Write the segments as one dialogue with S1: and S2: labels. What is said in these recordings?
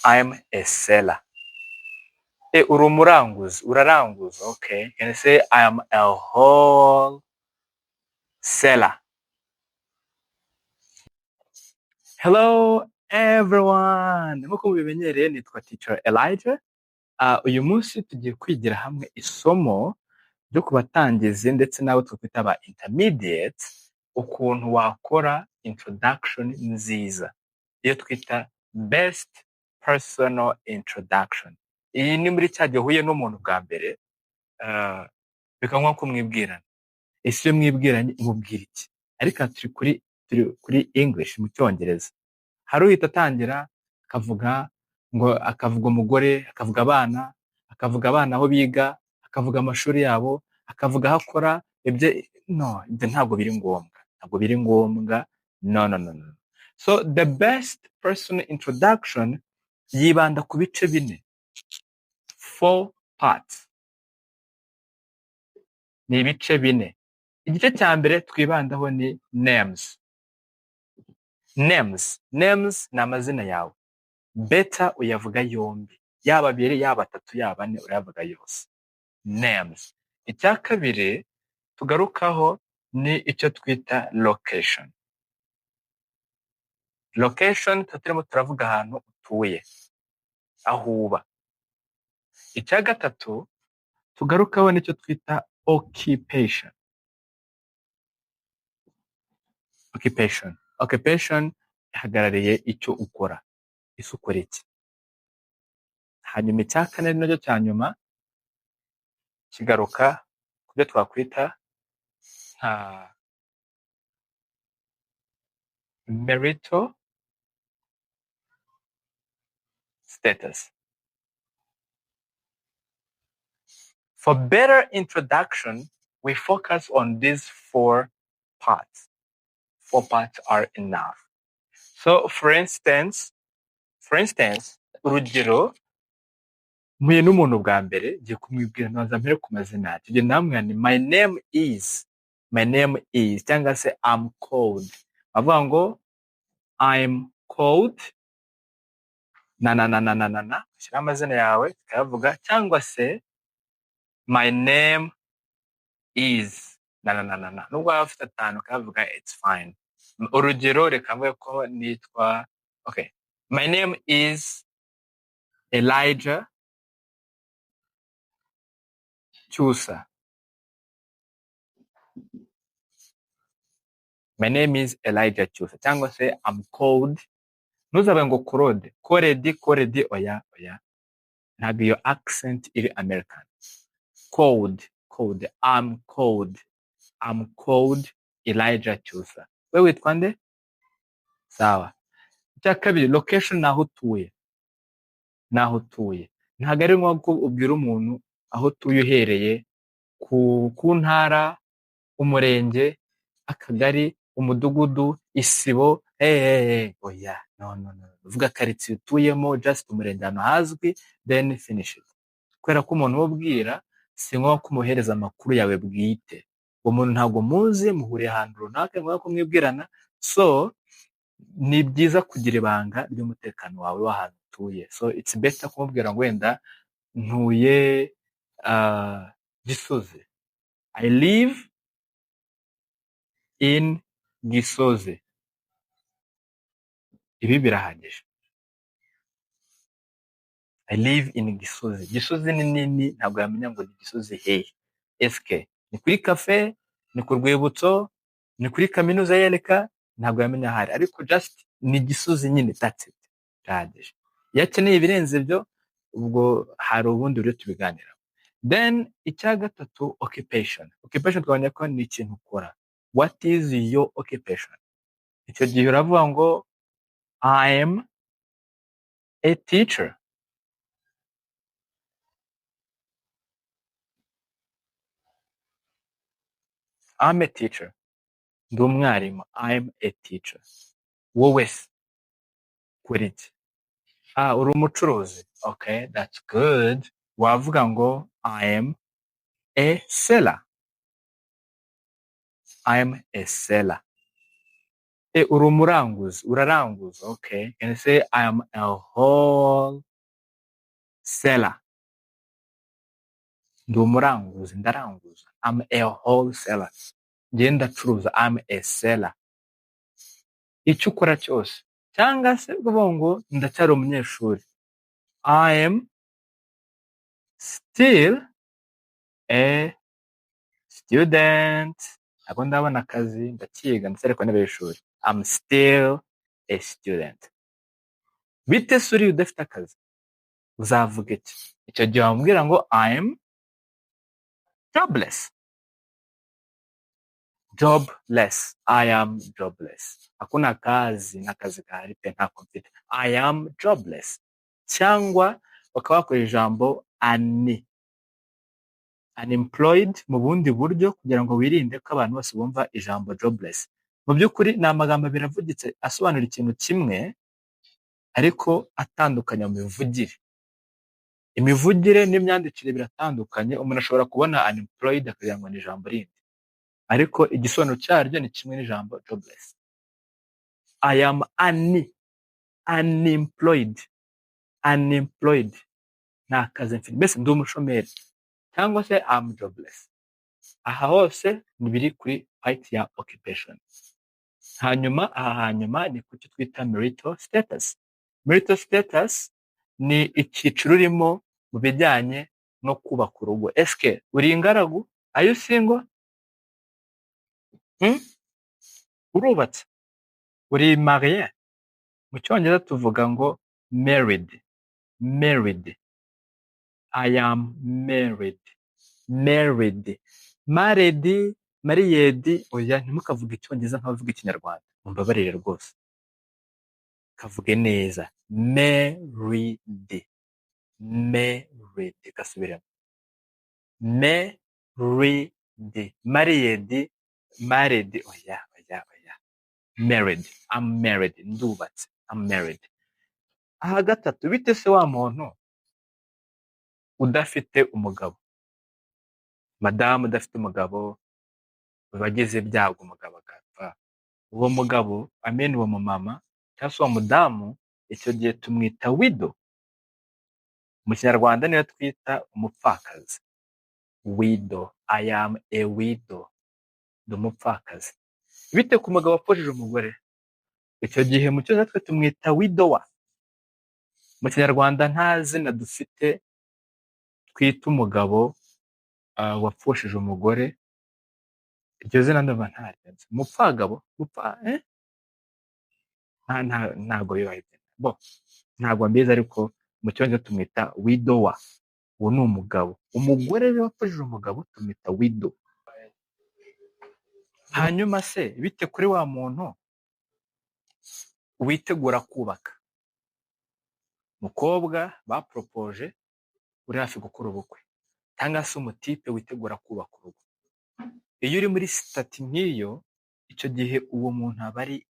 S1: I am a seller. Uri umuranguzi, uraranguza. Okay. Can you say I am a whole seller? Hello everyone. Nk'uko mubimenyereye nitwa Teacher Elijah. Uyu munsi tugiye kwigira hamwe isomo ryo ku batangizi ndetse n'abo twita aba intermediate, ukuntu wakora introduction nziza, iyo twita best personal introduction. Iyi ni muri cya gihe uhuye n'umuntu bwa mbere, bikaba nko kumwibwirana. Ese iyo mwibwiranye imubwira iki? Ariko turi kuri English, mu Cyongereza. Hari uhita atangira akavuga umugore, akavuga abana aho biga, akavuga amashuri yabo, akavuga aho akora. Ibyo ntabwo biri ngombwa. No. So the best personal introduction yibanda ku bice bine, 4 parts. Ni ibice bine. Igice cya mbere twibandaho ni names. Names ni amazina yawe. Better uyavuga yombi, yaba abiri, yaba atatu, yaba ane, urayavuga yose. Names. Icya kabiri tugarukaho ni icyo twita location. Location turimo turavuga ahantu utuye, aho uba. Icya gatatu tugarukaho nicyo twita occupation. Occupation ihagarariye icyo ukora. Ese ukora iki? Hanyuma icya kane nacyo cya nyuma kigaruka ku byo twakwita nka marital status. For better introduction, we focus on these 4 parts. 4 parts are enough. So for instance, urugero, mpuye n'umuntu bwa mbere, ngiye kumwibwira naza mbere ku mazina yacu. Ngiye namwe ni my name is cyangwa se I'm called. Bavuga ngo I'm called na ushyira amazina yawe tukayavuga, cyangwa se my name is na nubwo waba ufite atanu ukayavuga it's fine. Urugero reka mvuge ko nitwa my name is Elijah Cyusa. My name is Elijah Cyusa, cyangwa se I'm called. Ntuzabe ngo Claude, oya. Ntabwo iyo accent iri American. Called, I'm called Elijah Cyusa. Wewe witwa nde? Sawa. Icya kabiri, location, naho utuye. Ntabwo ari nko ubwira umuntu aho utuye uhereye ku ntara, umurenge, akagari, umudugudu, isibo. Oya, no. Uvuga quartier utuyemo, just umurenge ahantu hazwi, then finish it. Kubera ko umuntu ubwira si nko kumuhereza amakuru yawe bwite. Umuntu ntabwo muzi, muhuriye ahantu runaka ngo kumwibwirana. So ni byiza kugira ibanga ry'umutekano wawe w'ahantu utuye. So it's better kumubwira ngo wenda ntuye Gisozi. I live in Gisozi. Ibi birahagije. I live in Gisozi. Gisozi ni nini, ntabwo yamenya ngo ni Gisozi hehe. Eske ni kuri cafe, ni ku rwibutso, ni kuri kaminuza yereka, ntabwo yamenya ahari. Ariko just ni Gisozi nyine, that's it. Birahagije. Iyo akeneye ibirenze ibyo, ubwo hari ubundi buryo tubiganira. Then icya gatatu, occupation twabonye ko ni ikintu ukora. What is your occupation? Icyo gihe uravuga ngo I am a teacher. I'm a teacher. Ndi umwarimu. I'm a teacher. Wowe se kuri iki? Uri umucuruzi. Okay, that's good. Wavuga ngo I am a seller. I'm a seller. uri umuranguzi, uraranguza. Okay, can you say I am a wholesaler? Ndi umuranguzi, ndaranguza. I'm a wholesaler. Njye ndacuruza, I'm a seller. Icyo ukora cyose. Cyangwa se kuvuga ngo ndacyari umunyeshuri. I am still a student. Ntabwo ndabona akazi, ndakiga, ndacyari ku ntebe y'ishuri. I'm still a student. Bite se uriya udafite akazi? Uzavuga iki? Icyo gihe wamubwira ngo I am jobless. Jobless. I am jobless. Hakuna kazi na kazi kahari pe nta mfite. I am jobless. Cyangwa bakaba bakora ijambo unemployed mu bundi buryo kugira ngo wirinde ko abantu bose bumva ijambo jobless. Mu by'ukuri ni amagambo abiri avugitse asobanura ikintu kimwe ariko atandukanye mu mivugire. Imivugire n'imyandikire biratandukanye. Umuntu ashobora kubona unemployed akagira ngo ni ijambo rindi, ariko igisobanuro cyaryo ni kimwe n'ijambo jobless. I am unemployed. Unemployed. Nta kazi mfite, mbese ndi umushomeri. Cyangwa se I'm jobless. Aha hose ni biri kuri part ya occupation. Hanyuma ni kucyo twita marital status. Marital status ni icyiciro urimo mu bijyanye no kubaka urugo. Eske uri ingaragu? Are you single? Urubatse? Uri marié? Mu cyongereza tuvuga ngo married. Married. I am married. Married. Married, married, oya ntimukavuga icyongereza nkavuga ikinyarwanda. Mumbabarire rwose. Kavuge neza. Married. Married. Gasubiremo. Married. Married. Married. Oya. Married. I'm married. Ndubatse. I'm married. Aha gatatu, bite se wa muntu udafite umugabo? Madamu udafite umugabo, bagize ibyago umugabo agapfa. Uwo mugabo, uwo mumama, cyangwa se uwo mudamu, icyo gihe tumwita widow. Mu Kinyarwanda niyo twita umupfakazi. Widow. I am a widow. Ndi umupfakazi. Bite ku mugabo wapfushije umugore? Icyo gihe mu cyongereza twe tumwita widower. Mu Kinyarwanda nta zina dufite twita umugabo wapfushije umugore. Iryo zina ndumva ntaryenze. Umupfagabo? Ntago bibaye. Ntabwo mbizi, ariko mu cyongereza tumwita widower. Uwo ni umugabo. Umugore rero wapfushije umugabo tumwita widow. Hanyuma se bite kuri wa muntu witegura kubaka? Mukobwa baporopoje uri hafi gukora ubukwe, cyangwa se umutipe witegura kubaka urugo. Iyo uri muri sitati nk'iyo, icyo gihe uwo muntu aba ari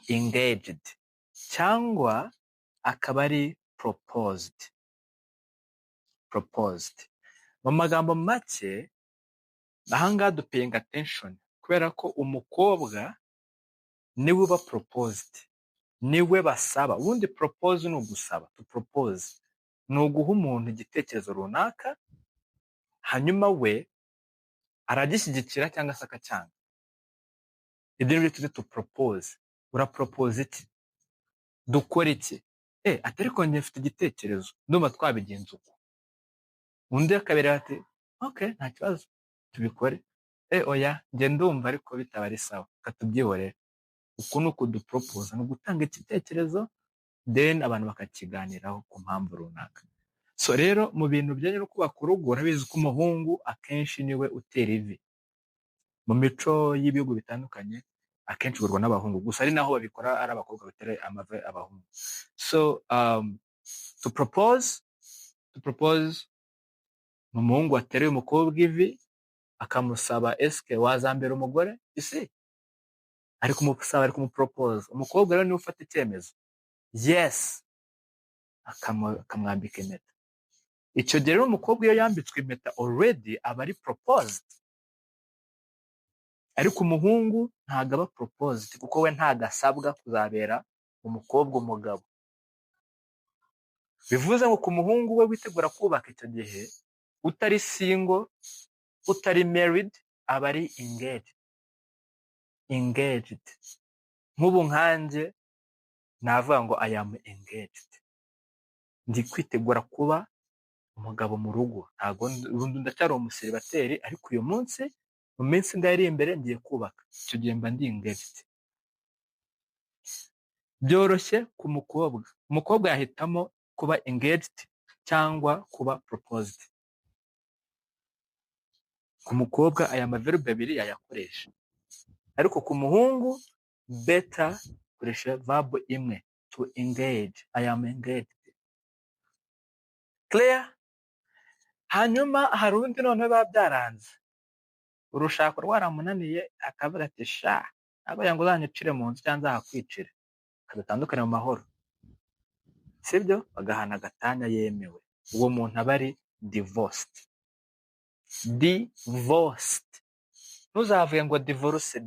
S1: engaged, cyangwa akaba ari proposed. Mu magambo make, ahangaha dupaying attention kubera ko umukobwa niwe uba proposed, niwe basaba. Ubundi propose ni ugusaba. To propose ni uguha umuntu igitekerezo runaka, hanyuma we aragishyigikira cyangwa se akacyanga. Ibyo ni byo to propose. Urapropose iki? Dukora iki? Atari ko njye mfite igitekerezo, ndumva twabigenza uko. Undi akabera ati okay, nta kibazo tubikore. Oya njye ndumva ariko bitaba ari sawa, katubyihorere. Uko nuko dupropose, no gutanga igitekerezo, then abantu bakakiganiraho ku mpamvu runaka. So rero mu bintu bijyanye no kubaka urugo, urabizi ko umuhungu akenshi niwe utera ivi. Mu mico y'ibihugu bitandukanye akenshi ugurwa n'abahungu, gusa ari naho babikora ari abakobwa batera amave abahungu. So to propose umuhungu ateruye umukobwa ivi akamusaba eske wazambera umugore? Isi ari kumusaba, ari kumupropose. Umukobwa rero niwe ufata icyemezo, yes, akamwambika impeta. Icyo gihe rero umukobwa iyo yambitswe impeta already aba ari proposed. ariko umuhungu ntabwo aba proposed kuko we ntabwo asabwa kuzabera umukobwa umugabo. bivuze ngo ku muhungu we witegura kubaka icyo gihe utari single, utari married, aba ari engaged. nk'ubu nkanjye navuga ngo I am engaged, ndi kwitegura kuba umugabo mu rugo. ntabwo ndacyari umuseribateri, ariko uyu munsi mu minsi ngari imbere ngiye kubaka, icyo gihe mba ndi engaged. byoroshye ku umukobwa yahitamo kuba engaged cyangwa kuba proposed. ku mukobwa aya maverbe abiri yayakoresha, ariko ku muhungu better koresha verb imwe, to engage. I am engaged. Clear? hanyuma hari undi noneho biba byaranze, urushako rwaramunaniye akavuga ati sha ntabwo ngo uzanyicire mu nzu cyangwa nzahakwicire, kadatandukanye mu mahoro, sibyo? bagahana agatanya yemewe. uwo muntu aba ari divorced. ntuzavuye ngo divorced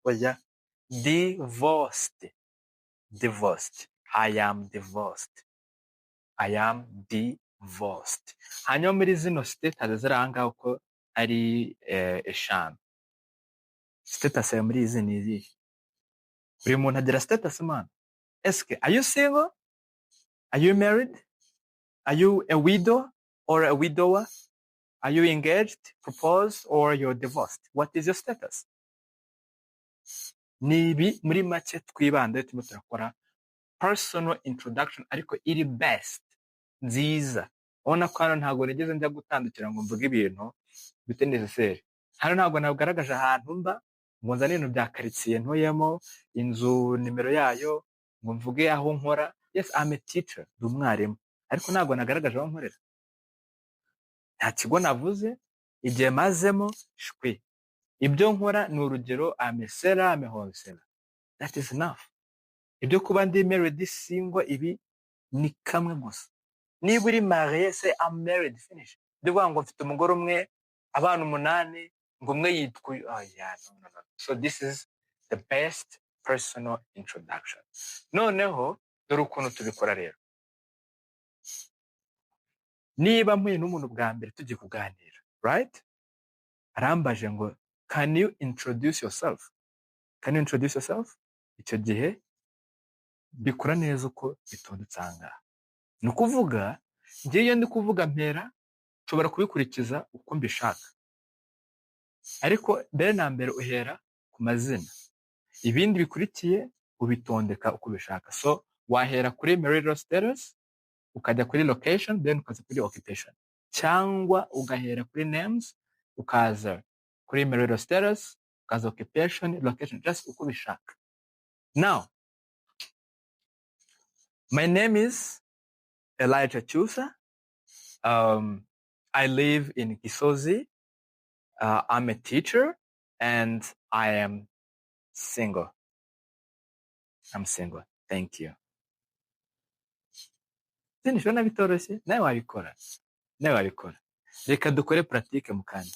S1: oya, divorced. I am divorced. hanyuma muri zino status ziri aha ngaha uko ari eshanu, status ya muri izi ni izihe? buri muntu agira status man. Eske are you single? Are you married? Are you a widow or a widower? Are you engaged, proposed, or you're divorced? What is your status? nibi muri make twibanda turimo turakora personal introduction, ariko iri best, nziza. ubona ko hano ntabwo nigeze njya gutandukira ngo mvuge ibintu bite necessaire. hano ntabwo nagaragaje ahantu mba ngo nzane ibintu bya karitsiye ntuyemo, inzu, nimero yayo, ngo mvuge aho nkora. Yes, I'm a teacher, ndi umwarimu, ariko ntabwo nagaragaje aho nkorera, nta kigo navuze, igihe mazemo shwi. ibyo nkora ni urugero, I'm a seller, I'm a wholesaler. That is enough. ibyo kuba ndi married, single, ibi ni kamwe gusa. niba uri marié, say I'm married, finish. Ndivuga ngo mfite umugore umwe, abana 8, ngo umwe yitwa no. So this is the best personal introduction. noneho dore ukuntu tubikora rero. niba mpuye n'umuntu bwa mbere tugiye kuganira, right? arambaje ngo can you introduce yourself? icyo gihe bikora neza uko bitondetse aha ngaha. ni ukuvuga ngiye ndi kuvuga mpera, nshobora kubikurikiza uko mbishaka, ariko mbere na mbere uhera ku mazina, ibindi bikurikiye ubitondeka uko ubishaka. So wahera kuri marital status, ukajya kuri location, then ukaza kuri occupation, cyangwa ugahera kuri names ukaza kuri marital status, ukaza occupation, location, just uko ubishaka. Now my name is Elijah Chusa. I live in Gisozi. I'm a teacher and I am single. I'm single. Thank you. Sinishobora bitoroshye, nawe wabikora. Reka dukore pratique mu kanya.